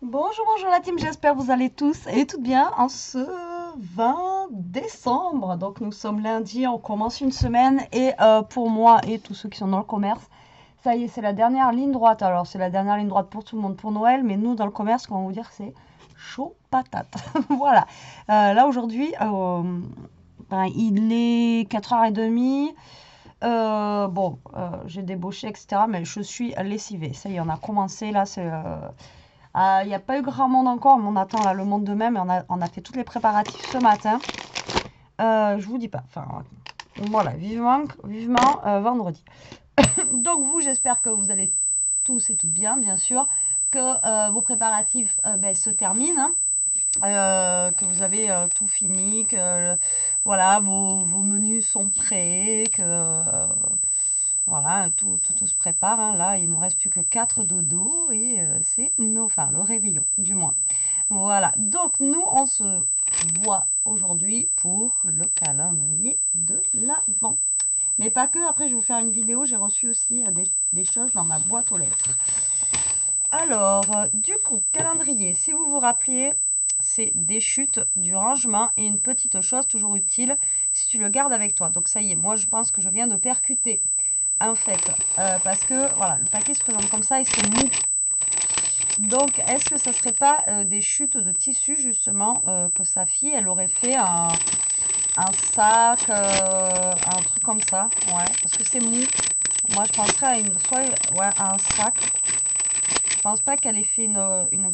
Bonjour la team, j'espère que vous allez tous et toutes bien en ce 20 décembre. Donc nous sommes lundi, on commence une semaine et pour moi et tous ceux qui sont dans le commerce, ça y est, c'est la dernière ligne droite. Alors c'est la dernière ligne droite pour tout le monde pour Noël, mais nous dans le commerce, comment vous dire, c'est chaud patate. Voilà. Là aujourd'hui, il est 4h30. J'ai débauché, etc. Mais je suis lessivée. Ça y est, on a commencé là, c'est... il n'y a pas eu grand monde encore, mais on attend là, le monde de même et on a fait tous les préparatifs ce matin. Je vous dis pas. Enfin, voilà, vivement vendredi. Donc vous, j'espère que vous allez tous et toutes bien, bien sûr, que vos préparatifs se terminent, hein, que vous avez tout fini, que voilà, vos menus sont prêts, que voilà, tout se prépare, hein. Là, il ne nous reste plus que 4 dodos et c'est enfin, le réveillon, du moins. Voilà, donc nous, on se voit aujourd'hui pour le calendrier de l'Avent. Mais pas que, après, je vais vous faire une vidéo. J'ai reçu aussi des choses dans ma boîte aux lettres. Alors, du coup, calendrier, si vous vous rappelez, c'est des chutes, du rangement et une petite chose toujours utile si tu le gardes avec toi. Donc ça y est, moi je pense que je viens de percuter en fait, parce que voilà, le paquet se présente comme ça et c'est mou. Donc, est-ce que ça serait pas des chutes de tissu justement que sa fille, elle aurait fait un sac, un truc comme ça, ouais, parce que c'est mou. Moi, je penserais à à un sac. Je pense pas qu'elle ait fait une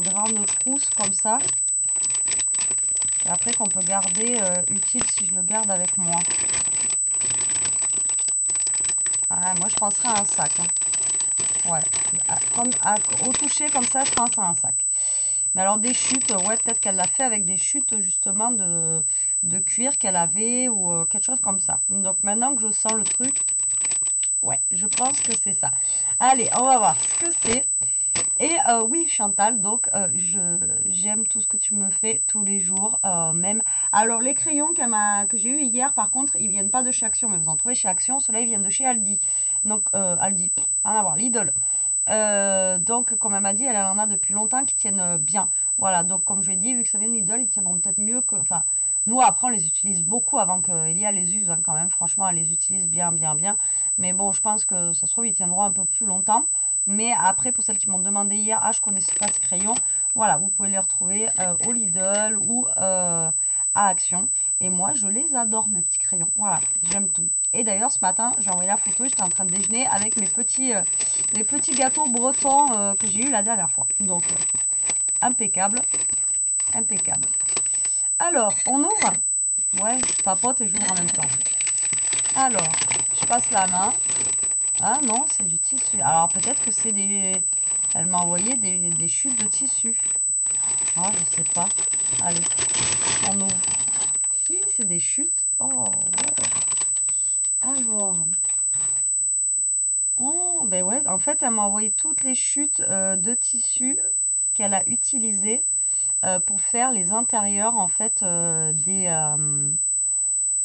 grande trousse comme ça. Et après qu'on peut garder utile si je le garde avec moi. Ah, moi, je penserais à un sac, hein. Ouais, au toucher comme ça, je pense à un sac. Mais alors des chutes, ouais, peut-être qu'elle l'a fait avec des chutes justement de cuir qu'elle avait ou quelque chose comme ça. Donc maintenant que je sens le truc, ouais, je pense que c'est ça. Allez, on va voir ce que c'est. Et oui, Chantal, donc j'aime tout ce que tu me fais tous les jours, même. Alors les crayons que j'ai eu hier, par contre, ils viennent pas de chez Action, mais vous en trouvez chez Action. Ceux-là, ils viennent de chez Aldi. Donc Aldi, rien à voir, Lidl. Donc, comme elle m'a dit, elle en a depuis longtemps qui tiennent bien. Voilà, donc comme je lui ai dit, vu que ça vient de Lidl, ils tiendront peut-être mieux que... Enfin, nous, après, on les utilise beaucoup avant qu'Elia les use, hein, quand même. Franchement, elle les utilise bien, bien, bien. Mais bon, je pense que ça se trouve, ils tiendront un peu plus longtemps. Mais après, pour celles qui m'ont demandé hier, ah, je connaissais pas ce crayon. Voilà, vous pouvez les retrouver au Lidl ou à Action. Et moi, je les adore, mes petits crayons. Voilà, j'aime tout. Et d'ailleurs, ce matin, j'ai envoyé la photo, j'étais en train de déjeuner avec mes petits gâteaux bretons que j'ai eu la dernière fois. Donc, impeccable, impeccable. Alors, on ouvre. Ouais, je papote et j'ouvre en même temps. Alors, je passe la main. Ah non, c'est du tissu. Alors, peut-être que c'est des... Elle m'a envoyé des chutes de tissu. Ah, je sais pas. Allez, on ouvre. Si, c'est des chutes. Oh, ouais. Alors... Oh, ben ouais, en fait, elle m'a envoyé toutes les chutes de tissu qu'elle a utilisées pour faire les intérieurs, en fait,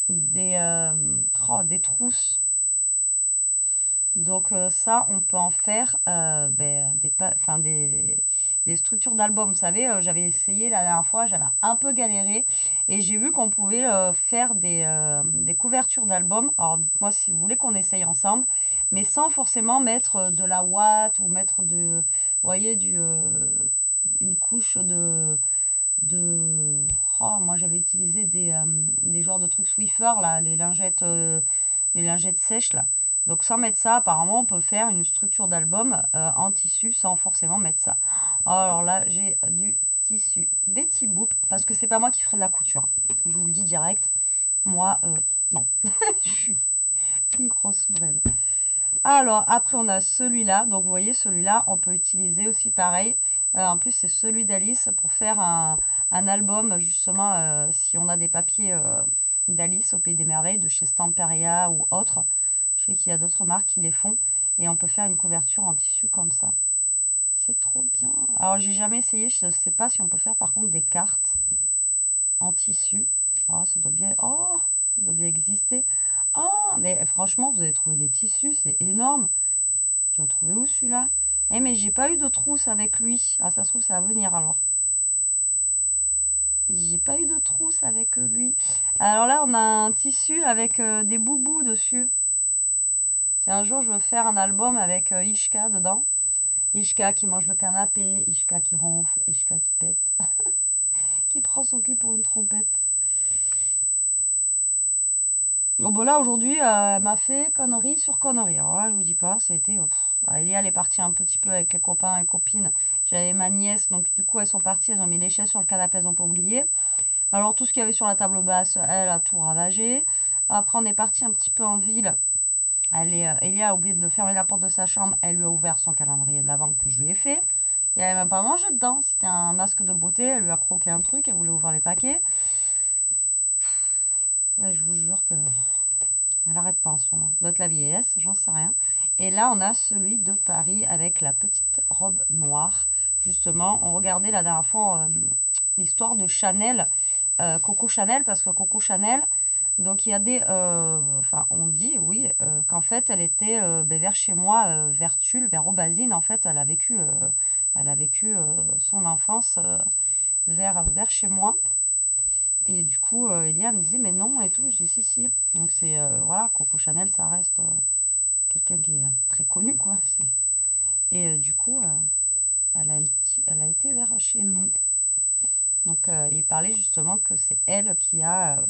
des trousses. Donc ça, on peut en faire des structures d'albums. Vous savez, j'avais essayé la dernière fois, j'avais un peu galéré et j'ai vu qu'on pouvait faire des couvertures d'albums. Alors dites-moi si vous voulez qu'on essaye ensemble, mais sans forcément mettre de la ouate ou mettre vous voyez, une couche de... Oh, moi j'avais utilisé des genres de trucs Swiffer, là, les lingettes sèches là. Donc sans mettre ça, apparemment on peut faire une structure d'album en tissu sans forcément mettre ça. Alors là j'ai du tissu Betty Boop parce que c'est pas moi qui ferai de la couture. Je vous le dis direct. Moi, non. Je suis une grosse brêle. Alors après on a celui-là. Donc vous voyez celui-là on peut utiliser aussi pareil. En plus c'est celui d'Alice pour faire un album justement si on a des papiers d'Alice au Pays des Merveilles de chez Stamperia ou autre. Je sais qu'il y a d'autres marques qui les font. Et on peut faire une couverture en tissu comme ça. C'est trop bien. Alors, j'ai jamais essayé. Je ne sais pas si on peut faire par contre des cartes en tissu. Oh, ça doit bien... Oh, ça doit bien exister. Oh, mais franchement, vous avez trouvé des tissus. C'est énorme. Tu as trouvé où celui-là? Eh, mais j'ai pas eu de trousse avec lui. Ah, ça se trouve, ça va venir alors. J'ai pas eu de trousse avec lui. Alors là, on a un tissu avec des boubous dessus. Si un jour je veux faire un album avec Ishka dedans. Ishka qui mange le canapé, Ishka qui ronfle, Ishka qui pète, qui prend son cul pour une trompette. Bon, bon là, aujourd'hui, elle m'a fait connerie sur connerie. Alors là, je vous dis pas, ça a été... Elia, elle est partie un petit peu avec les copains et copines. J'avais ma nièce, donc du coup, elles sont parties. Elles ont mis les chaises sur le canapé, elles n'ont pas oublié. Alors, tout ce qu'il y avait sur la table basse, elle a tout ravagé. Après, on est parti un petit peu en ville. Elia a oublié de fermer la porte de sa chambre. Elle lui a ouvert son calendrier de l'Avent que je lui ai fait. Il n'avait même pas mangé dedans. C'était un masque de beauté. Elle lui a croqué un truc. Elle voulait ouvrir les paquets. Ouais, je vous jure que elle n'arrête pas en ce moment. Ça doit être la vieillesse, j'en sais rien. Et là, on a celui de Paris avec la petite robe noire. Justement, on regardait la dernière fois l'histoire de Chanel, Coco Chanel, parce que Coco Chanel, donc il y a des... enfin, on dit, oui, qu'en fait, elle était vers chez moi, vers Tulle, vers Aubazine. En fait, elle a vécu son enfance vers chez moi. Et du coup, Elia me disait, mais non, et tout. Je dis, si, si. Donc, c'est, voilà, Coco Chanel, ça reste quelqu'un qui est très connu, quoi. Et du coup, elle a été vers chez nous. Donc, il parlait justement que c'est elle qui a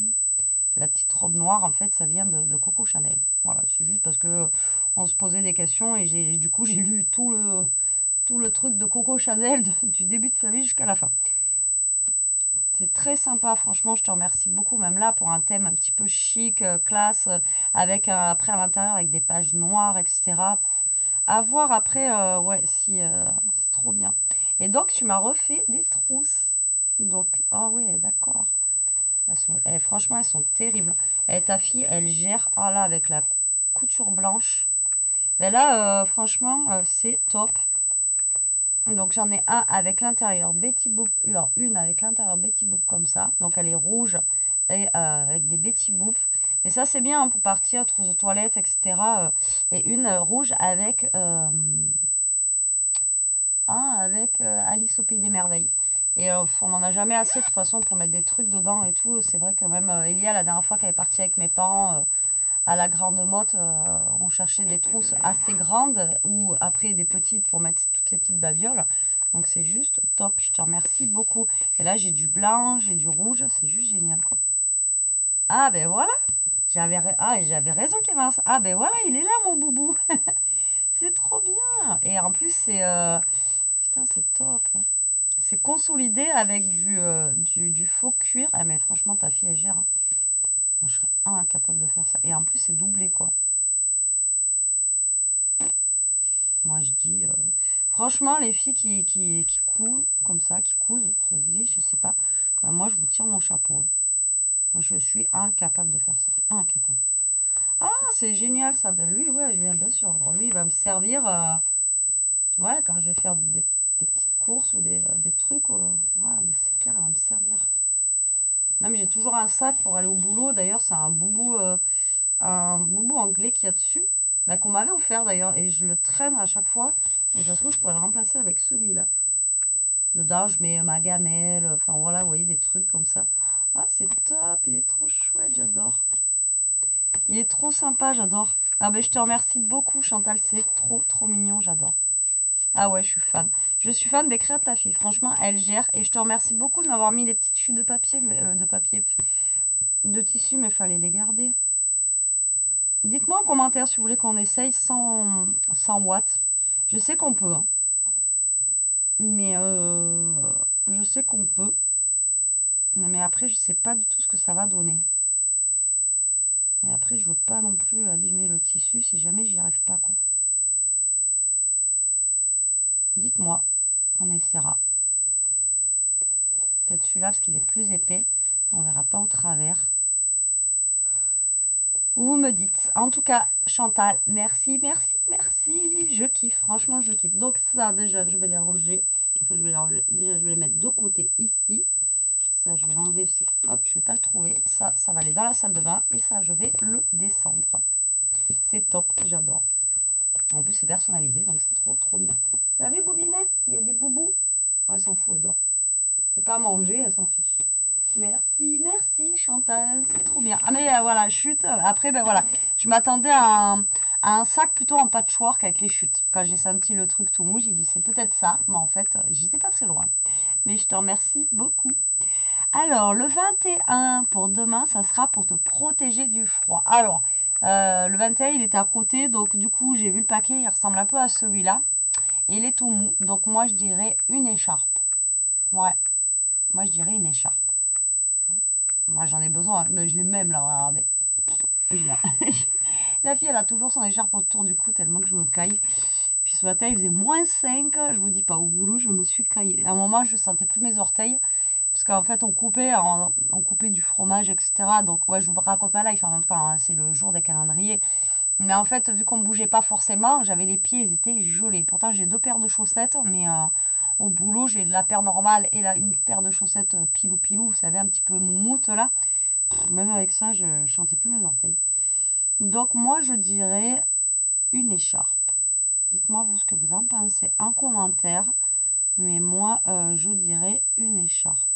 la petite robe noire. En fait, ça vient de Coco Chanel. Voilà, c'est juste parce que on se posait des questions et du coup, j'ai lu tout le truc de Coco Chanel du début de sa vie jusqu'à la fin. C'est très sympa, franchement, je te remercie beaucoup, même là, pour un thème un petit peu chic, classe, avec après à l'intérieur avec des pages noires, etc. À voir après, ouais, si c'est trop bien. Et donc, tu m'as refait des trousses. Donc, ah ouais, d'accord. Franchement, elles sont terribles. Et ta fille, elle gère, ah là, avec la couture blanche. Mais là, franchement, c'est top. Donc j'en ai un avec l'intérieur Betty Boop, alors une avec l'intérieur Betty Boop comme ça. Donc elle est rouge et avec des Betty Boop. Mais ça c'est bien hein, pour partir, trousse de toilette, etc. Et une rouge avec, Alice au Pays des Merveilles. Et on n'en a jamais assez de toute façon pour mettre des trucs dedans et tout. C'est vrai que même Elia, la dernière fois qu'elle est partie avec mes parents à la Grande Motte, on cherchait des trousses assez grandes ou après des petites pour mettre toutes ces petites babioles. Donc c'est juste top, je te remercie beaucoup. Et là j'ai du blanc, j'ai du rouge, c'est juste génial quoi. Ah ben voilà, j'avais raison qu'il y avait un... Ah ben voilà, il est là mon boubou. C'est trop bien. Et en plus c'est... Putain c'est top. C'est consolidé avec du faux cuir. Ah mais franchement ta fille elle gère. Bon, je serais incapable de faire ça. Et en plus c'est doublé quoi. Moi, je dis, franchement, les filles qui cousent comme ça, qui cousent, ça se dit, je sais pas. Bah, moi, je vous tire mon chapeau. Moi, je suis incapable de faire ça. Incapable. Ah, c'est génial ça. Ben, lui, ouais, je viens bien sûr. Alors, lui, il va me servir, ouais, quand je vais faire des petites courses ou des trucs. Ouais, mais c'est clair, il va me servir. Même, j'ai toujours un sac pour aller au boulot. D'ailleurs, c'est un boubou anglais qu'il y a dessus. Bah, qu'on m'avait offert d'ailleurs. Et je le traîne à chaque fois. Et ça se trouve, je pourrais le remplacer avec celui-là. Dedans, je mets ma gamelle, enfin voilà, vous voyez, des trucs comme ça. Ah, c'est top, il est trop chouette, j'adore. Il est trop sympa, j'adore. Ah ben, je te remercie beaucoup, Chantal, c'est trop, trop mignon, j'adore. Ah ouais, je suis fan. Je suis fan des créas de ta fille, franchement, elle gère. Et je te remercie beaucoup de m'avoir mis les petites chutes de papier, de tissu, mais fallait les garder. Dites-moi en commentaire si vous voulez qu'on essaye 100 watts. Je sais qu'on peut, hein. Mais je sais qu'on peut. Mais après, je sais pas du tout ce que ça va donner. Et après, je veux pas non plus abîmer le tissu si jamais j'y arrive pas, quoi. Dites-moi, on essaiera. Peut-être celui-là parce qu'il est plus épais. On verra pas au travers. Vous me dites. En tout cas, Chantal, merci, merci, merci. Je kiffe, franchement, je kiffe. Donc ça, déjà, je vais les ranger. Enfin, je vais les ranger. Déjà, je vais les mettre de côté ici. Ça, je vais l'enlever. Hop, je vais pas le trouver. Ça va aller dans la salle de bain. Et ça, je vais le descendre. C'est top, j'adore. En plus, c'est personnalisé, donc c'est trop, trop bien. elle s'en fout, elle dort. C'est pas à manger, elle s'en fiche. Merci, merci Chantal, c'est trop bien. Ah mais voilà, chute. Après, ben voilà, je m'attendais à un sac plutôt en patchwork avec les chutes. Quand j'ai senti le truc tout mou, j'ai dit c'est peut-être ça. Mais en fait, j'étais pas très loin. Mais je te remercie beaucoup. Alors, le 21 pour demain, ça sera pour te protéger du froid. Alors, le 21, il est à côté. Donc, du coup, j'ai vu le paquet. Il ressemble un peu à celui-là. Et il est tout mou. Donc, moi, je dirais une écharpe. Ouais, moi, je dirais une écharpe. Moi, j'en ai besoin, mais je l'ai même là, regardez. La fille, elle a toujours son écharpe autour du cou tellement que je me caille. Puis ce matin, il faisait -5. Je vous dis pas, au boulot, je me suis caillée. À un moment, je sentais plus mes orteils. Parce qu'en fait, on coupait du fromage, etc. Donc, ouais, je vous raconte ma life en même temps. Hein, c'est le jour des calendriers. Mais en fait, vu qu'on ne bougeait pas forcément, j'avais les pieds, ils étaient gelés. Pourtant, j'ai 2 paires de chaussettes, mais au boulot, j'ai la paire normale et une paire de chaussettes pilou-pilou, vous savez, un petit peu moumoute là. Même avec ça, je ne sentais plus mes orteils. Donc, moi, je dirais une écharpe. Dites-moi, vous, ce que vous en pensez en commentaire. Mais moi, je dirais une écharpe.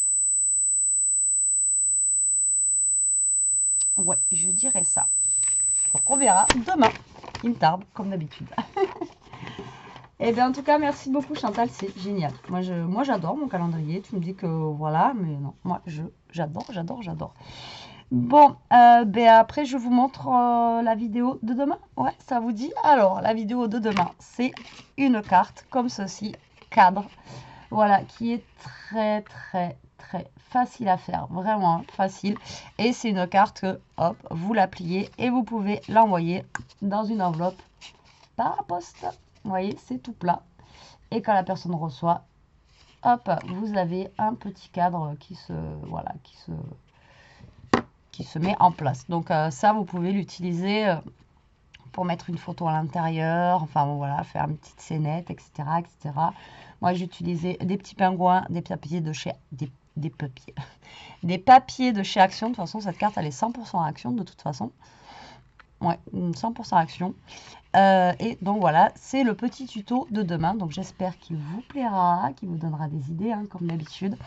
Ouais, je dirais ça. Donc, on verra demain. Il me tarde, comme d'habitude. Et bien, en tout cas, merci beaucoup, Chantal. C'est génial. Moi, j'adore mon calendrier. Tu me dis que voilà, mais non. Moi, j'adore, j'adore, j'adore. Bon, ben après, je vous montre la vidéo de demain. Ouais, ça vous dit? Alors, la vidéo de demain, c'est une carte comme ceci, cadre. Voilà, qui est très, très, très facile à faire. Vraiment facile. Et c'est une carte que, hop, vous la pliez et vous pouvez l'envoyer dans une enveloppe par poste. Vous voyez, c'est tout plat. Et quand la personne reçoit, hop, vous avez un petit cadre qui se met en place. Donc ça, vous pouvez l'utiliser pour mettre une photo à l'intérieur. Enfin bon, voilà, faire une petite scénette, etc., etc. Moi, j'utilisais des petits pingouins, des papiers de chez des papiers de chez Action. De toute façon, cette carte, elle est 100% Action de toute façon. Ouais, 100% Action. Et donc voilà, c'est le petit tuto de demain. Donc j'espère qu'il vous plaira, qu'il vous donnera des idées, hein, comme d'habitude.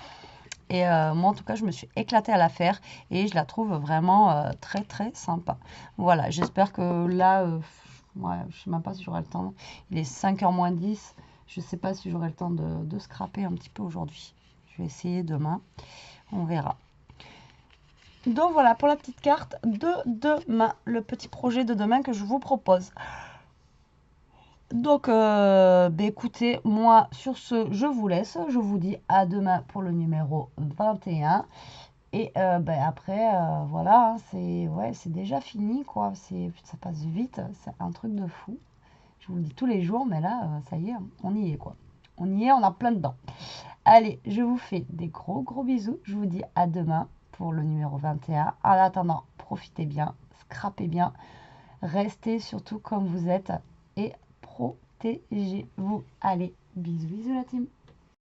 Et moi, en tout cas, je me suis éclatée à la faire et je la trouve vraiment très, très sympa. Voilà, j'espère que là, ouais, je ne sais même pas si j'aurai le temps. Il est 5h moins 10. Je ne sais pas si j'aurai le temps de scraper un petit peu aujourd'hui. Je vais essayer demain. On verra. Donc voilà pour la petite carte de demain, le petit projet de demain que je vous propose. Donc, écoutez, moi, sur ce, je vous laisse. Je vous dis à demain pour le numéro 21. Et après, voilà, c'est déjà fini, quoi. Ça passe vite, c'est un truc de fou. Je vous le dis tous les jours, mais là, ça y est, on y est, quoi. On y est, on a plein dedans. Allez, je vous fais des gros, gros bisous. Je vous dis à demain pour le numéro 21. En attendant, profitez bien, scrapez bien, restez surtout comme vous êtes et protégez-vous. Allez, bisous, bisous la team.